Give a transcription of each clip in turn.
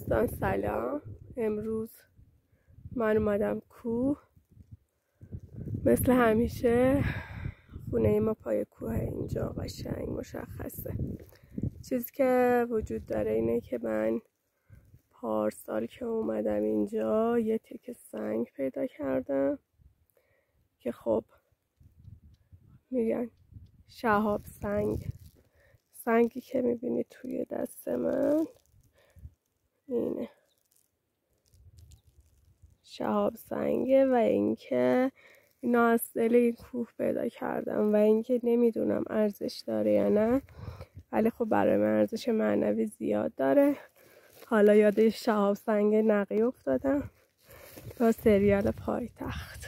دوستان سلام. امروز من اومدم کوه. مثل همیشه خونه ما پای کوه، اینجا قشنگ مشخصه. چیزی که وجود داره اینه که من پارسال که اومدم اینجا یه تکه سنگ پیدا کردم که خب میگن شهاب سنگی که میبینید توی دست من اینه شهاب سنگه و اینکه اینا از دل این کوه پیدا کردم و اینکه نمیدونم ارزش داره یا نه، ولی خب برای من ارزش معنوی زیاد داره. حالا یاد شهاب سنگ نقی افتادم با سریال پایتخت.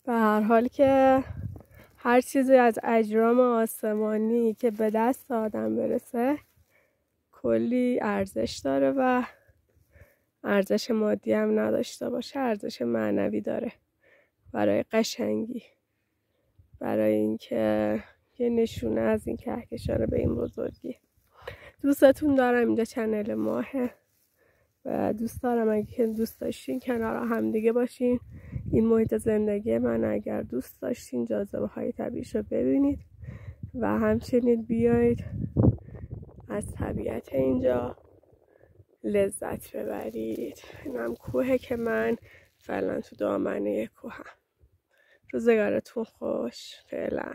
به هر حال که هر چیزی از اجرام آسمانی که به دست آدم برسه کلی ارزش داره و ارزش مادی هم نداشته باشه، ارزش معنوی داره برای قشنگی، برای اینکه یه نشونه از این کهکشان به این بزرگی. دوستتون دارم. اینجا چنل ماهه و دوست دارم اگه که دوست داشتین کنار هم دیگه باشین. این محیط زندگی من، اگر دوست داشتین جاذبه های طبیعیش رو ببینید و همچنین بیایید از طبیعت اینجا لذت ببرید. اینم کوهه که من فعلا تو دامنه کوهم. روزگارتون خوش. فعلا.